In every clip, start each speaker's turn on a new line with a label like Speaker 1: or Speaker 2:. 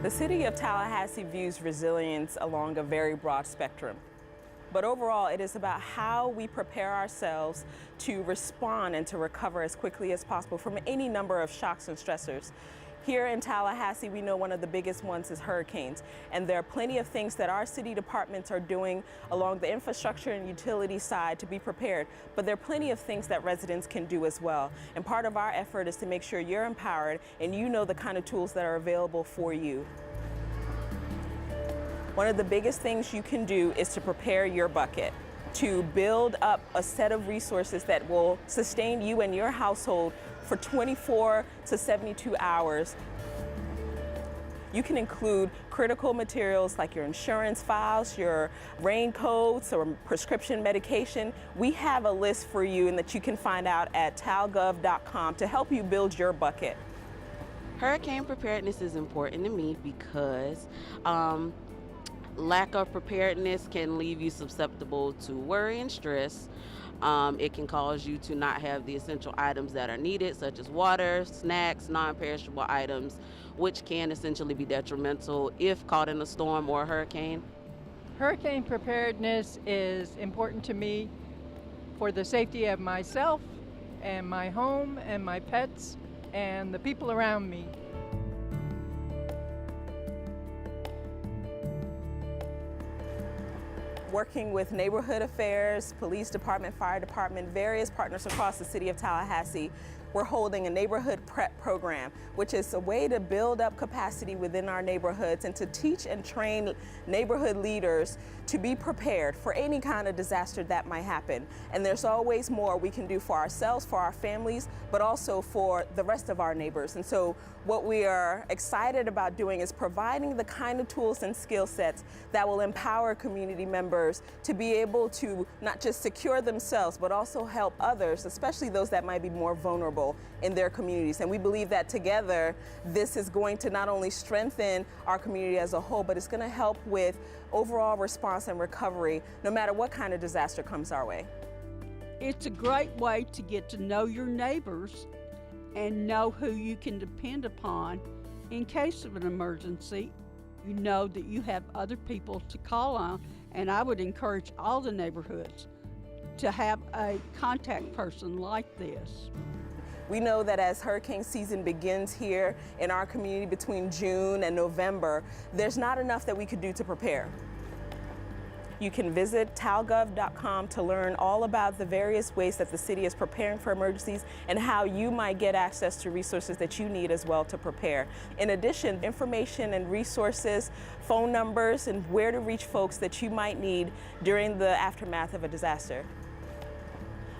Speaker 1: The City of Tallahassee views resilience along a very broad spectrum. But overall, it is about how we prepare ourselves to respond and to recover as quickly as possible from any number of shocks and stressors. Here in Tallahassee, we know one of the biggest ones is hurricanes, and there are plenty of things that our city departments are doing along the infrastructure and utility side to be prepared, but there are plenty of things that residents can do as well. And part of our effort is to make sure you're empowered and you know the kind of tools that are available for you. One of the biggest things you can do is to prepare your bucket, to build up a set of resources that will sustain you and your household for 24 to 72 hours. You can include critical materials like your insurance files, your raincoats, or prescription medication. We have a list for you and that you can find out at talgov.com to help you build your bucket.
Speaker 2: Hurricane preparedness is important to me because lack of preparedness can leave you susceptible to worry and stress. It can cause you to not have the essential items that are needed, such as water, snacks, non-perishable items, which can essentially be detrimental if caught in a storm or a hurricane.
Speaker 3: Hurricane preparedness is important to me for the safety of myself and my home and my pets and the people around me.
Speaker 1: Working with neighborhood affairs, police department, fire department, various partners across the city of Tallahassee, we're holding a neighborhood prep program, which is a way to build up capacity within our neighborhoods and to teach and train neighborhood leaders to be prepared for any kind of disaster that might happen. And there's always more we can do for ourselves, for our families, but also for the rest of our neighbors. And so what we are excited about doing is providing the kind of tools and skill sets that will empower community members to be able to not just secure themselves, but also help others, especially those that might be more vulnerable in their communities. And we believe that together, this is going to not only strengthen our community as a whole, but it's going to help with overall response and recovery, no matter what kind of disaster comes our way.
Speaker 4: It's a great way to get to know your neighbors and know who you can depend upon in case of an emergency. You know that you have other people to call on, and I would encourage all the neighborhoods to have a contact person like this.
Speaker 1: We know that as hurricane season begins here in our community between June and November, there's not enough that we could do to prepare. You can visit talgov.com to learn all about the various ways that the city is preparing for emergencies and how you might get access to resources that you need as well to prepare. In addition, information and resources, phone numbers, and where to reach folks that you might need during the aftermath of a disaster.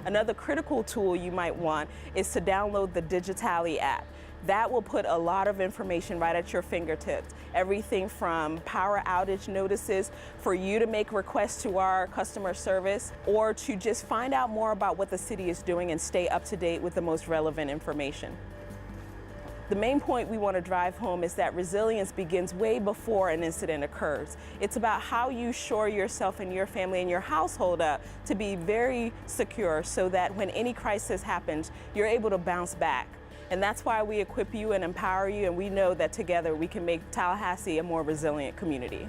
Speaker 1: Another critical tool you might want is to download the Digitally app. That will put a lot of information right at your fingertips. Everything from power outage notices for you to make requests to our customer service or to just find out more about what the city is doing and stay up to date with the most relevant information. The main point we want to drive home is that resilience begins way before an incident occurs. It's about how you shore yourself and your family and your household up to be very secure so that when any crisis happens, you're able to bounce back. And that's why we equip you and empower you, and we know that together we can make Tallahassee a more resilient community.